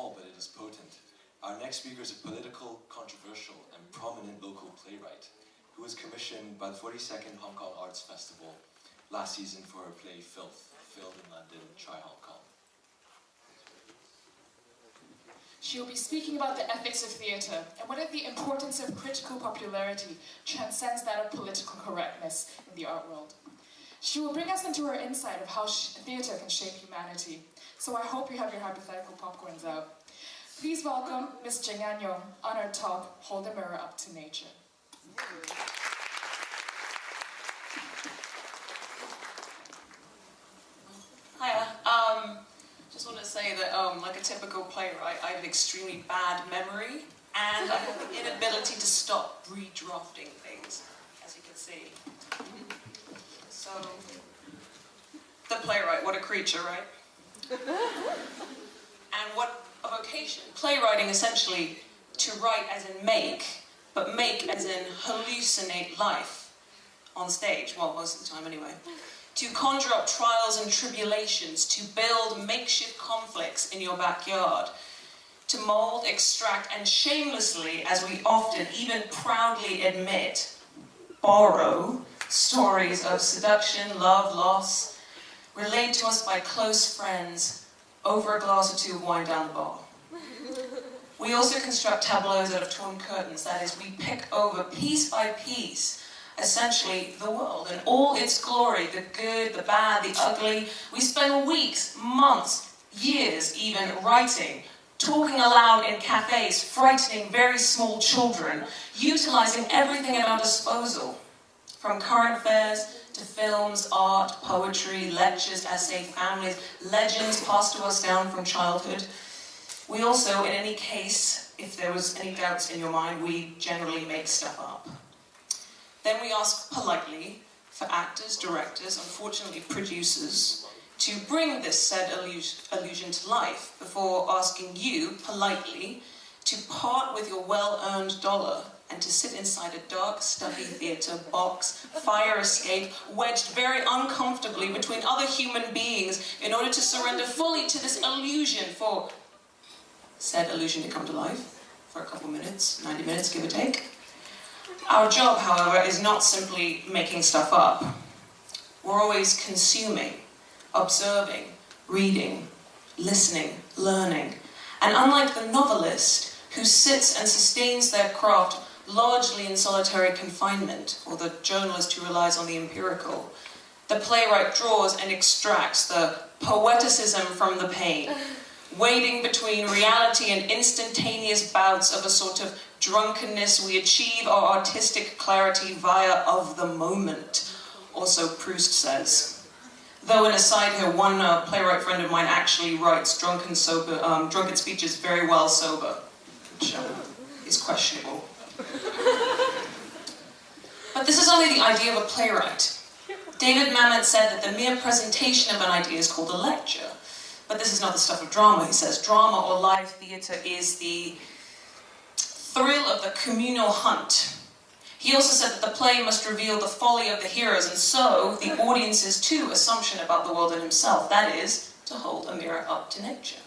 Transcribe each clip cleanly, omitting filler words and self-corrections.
small, but it is potent. Our next speaker is a political, controversial, and prominent local playwright who was commissioned by the 42nd Hong Kong Arts Festival last season for her play FILTH, filmed in London, Try Hong Kong. She will be speaking about the ethics of theatre and whether the importance of critical popularity transcends that of political correctness in the art world. She will bring us into her insight of how theatre can shape humanity. So I hope you have your hypothetical popcorns out. Please welcome Ms. Jingan Young on her talk, Hold the Mirror Up to Nature. Hiya. Just want to say that, like a typical playwright, I have an extremely bad memory, and I have the inability to stop redrafting things, as you can see. So, the playwright, what a creature, right? And what a vocation. Playwriting, essentially, to write as in make, but make as in hallucinate life on stage, well, most of the time anyway. To conjure up trials and tribulations, to build makeshift conflicts in your backyard, to mould, extract, and shamelessly, as we often, even proudly admit, borrow stories of seduction, love, loss, relayed to us by close friends over a glass or two of wine down the bar. We also construct tableaus out of torn curtains, that is, we pick over piece by piece essentially the world and all its glory, the good, the bad, the ugly. We spend weeks, months, years even writing, talking aloud in cafes, frightening very small children, utilizing everything at our disposal, from current affairs to films, art, poetry, lectures, essays, families, legends passed to us down from childhood. We also, in any case, if there was any doubts in your mind, we generally make stuff up. Then we ask politely for actors, directors, unfortunately producers, to bring this said illusion to life before asking you, politely, to part with your well-earned dollar and to sit inside a dark, stuffy theatre box, fire escape, wedged very uncomfortably between other human beings in order to surrender fully to this illusion for said illusion to come to life for a couple minutes, 90 minutes, give or take. Our job, however, is not simply making stuff up. We're always consuming, observing, reading, listening, learning. And unlike the novelist, who sits and sustains their craft largely in solitary confinement, or the journalist who relies on the empirical, the playwright draws and extracts the poeticism from the pain, wading between reality and instantaneous bouts of a sort of drunkenness. We achieve our artistic clarity via of the moment, or so Proust says. Though, an aside here, one playwright friend of mine actually writes drunken speeches very well sober, which is questionable. But this is only the idea of a playwright. David Mamet said that the mere presentation of an idea is called a lecture. But this is not the stuff of drama, he says. Drama or live theatre is the thrill of the communal hunt. He also said that the play must reveal the folly of the heroes, and so the audience's too assumption about the world and himself, that is, to hold a mirror up to nature.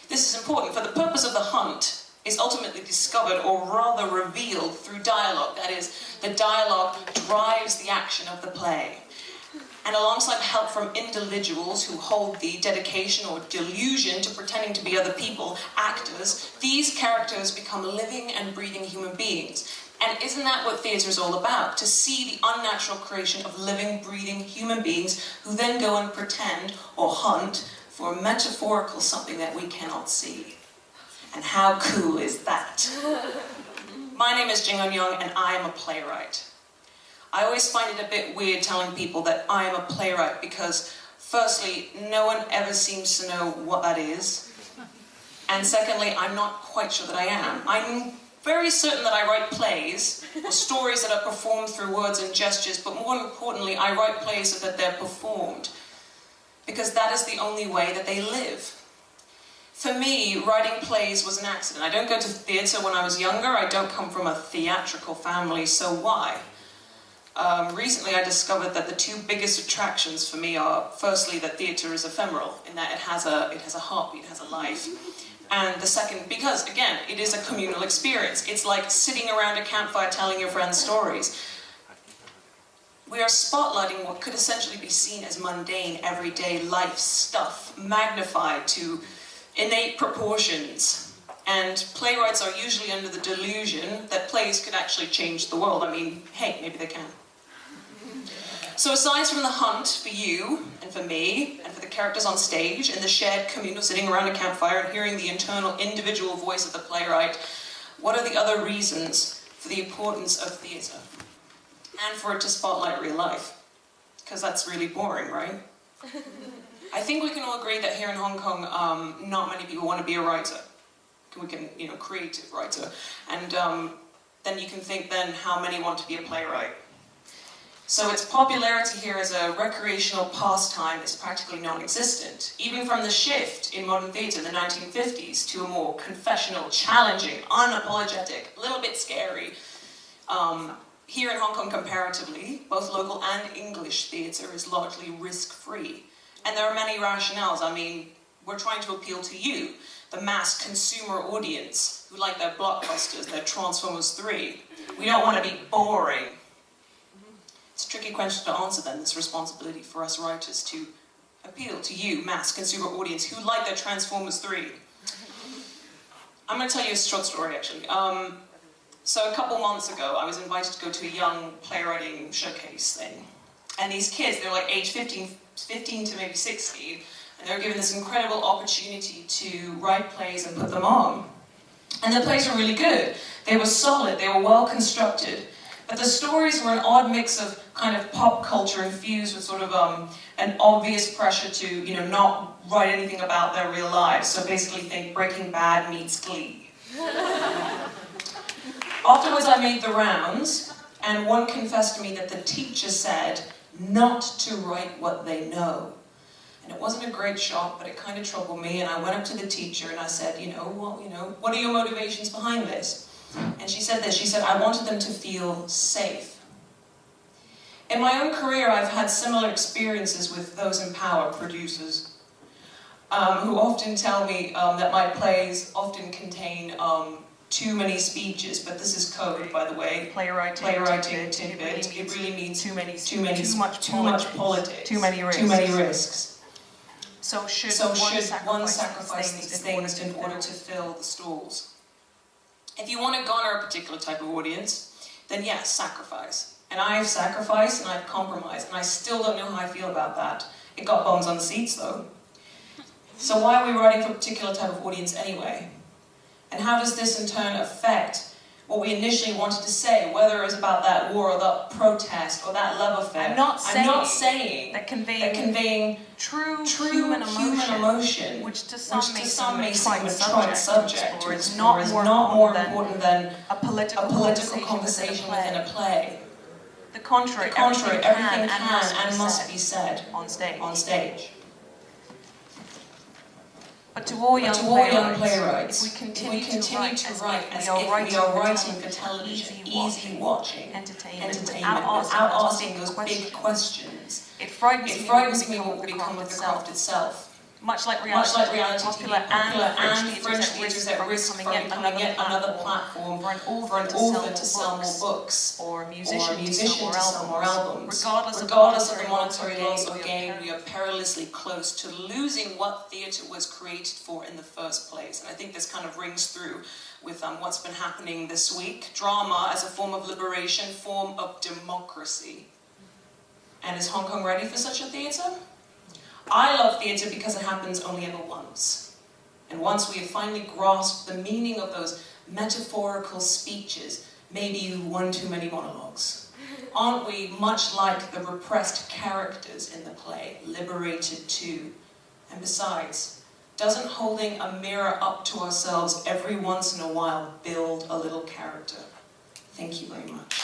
This is important, for the purpose of the hunt is ultimately discovered, or rather revealed, through dialogue. That is, the dialogue drives the action of the play. And alongside help from individuals who hold the dedication or delusion to pretending to be other people, actors, these characters become living and breathing human beings. And isn't that what theatre is all about? To see the unnatural creation of living, breathing human beings who then go and pretend or hunt for a metaphorical something that we cannot see. And how cool is that? My name is Jingan Young and I am a playwright. I always find it a bit weird telling people that I am a playwright because, firstly, no one ever seems to know what that is. And secondly, I'm not quite sure that I am. I'm very certain that I write plays, or stories that are performed through words and gestures, but more importantly, I write plays so that they're performed. Because that is the only way that they live. For me, writing plays was an accident. I don't go to theatre when I was younger. I don't come from a theatrical family, so why? Recently I discovered that the two biggest attractions for me are, firstly, that theatre is ephemeral, in that it has a heartbeat, it has a life. And the second, because again, it is a communal experience. It's like sitting around a campfire telling your friends stories. We are spotlighting what could essentially be seen as mundane, everyday life stuff, magnified to innate proportions. And playwrights are usually under the delusion that plays could actually change the world. I mean, hey, maybe they can. So aside from the hunt for you, and for me, and for the characters on stage, and the shared communal sitting around a campfire and hearing the internal individual voice of the playwright, what are the other reasons for the importance of theatre? And for it to spotlight real life? Because that's really boring, right? I think we can all agree that here in Hong Kong, not many people want to be a writer. We can, creative writer. And then you can think then how many want to be a playwright. So its popularity here as a recreational pastime is practically non-existent. Even from the shift in modern theatre in the 1950s to a more confessional, challenging, unapologetic, a little bit scary. Here in Hong Kong, comparatively, both local and English theatre is largely risk-free. And there are many rationales. I mean, we're trying to appeal to you, the mass consumer audience, who like their blockbusters, their Transformers 3. We don't want to be boring. It's a tricky question to answer then, this responsibility for us writers to appeal to you, mass consumer audience, who like their Transformers 3. I'm going to tell you a short story, actually. So a couple months ago, I was invited to go to a young playwriting showcase thing. And these kids, they're like age 15 to maybe 16, and they were given this incredible opportunity to write plays and put them on. And the plays were really good. They were solid, they were well constructed. But the stories were an odd mix of kind of pop culture infused with sort of an obvious pressure to, not write anything about their real lives. So basically think Breaking Bad meets Glee. Afterwards I made the rounds, and one confessed to me that the teacher said not to write what they know. And it wasn't a great shock, but it kind of troubled me, and I went up to the teacher and I said, what are your motivations behind this? And she said this, she said, I wanted them to feel safe. In my own career, I've had similar experiences with those in power, producers, who often tell me that my plays often contain too many speeches, but this is code, by the way. Playwriting tidbit. It really means too much politics, too many risks. So should one sacrifice these things in order to fill the stalls? If you want to garner a particular type of audience, then yes, sacrifice. And I've sacrificed and I've compromised, and I still don't know how I feel about that. It got bums on the seats, though. So why are we writing for a particular type of audience anyway? And how does this in turn affect what we initially wanted to say, whether it was about that war or that protest or that love affair? I'm not saying that conveying true human emotion, which to some may seem a trite subject to explore, is not more important than a political conversation within a play. The contrary, everything can and must be said on stage. But to all young playwrights, if we continue to write as if we are writing for television, easy watching, entertainment, without asking those big questions, it frightens me what will become of the craft itself. Much like reality TV, popular and French theatres at risk from becoming yet another platform for an author to sell more books, or a musician to sell more albums. Regardless of the monetary loss or gain, we are perilously close to losing what theatre was created for in the first place. And I think this kind of rings through with what's been happening this week. Drama as a form of liberation, form of democracy. And is Hong Kong ready for such a theatre? I love theatre because it happens only ever once. And once we have finally grasped the meaning of those metaphorical speeches, maybe one too many monologues. Aren't we much like the repressed characters in the play, liberated too? And besides, doesn't holding a mirror up to ourselves every once in a while build a little character? Thank you very much.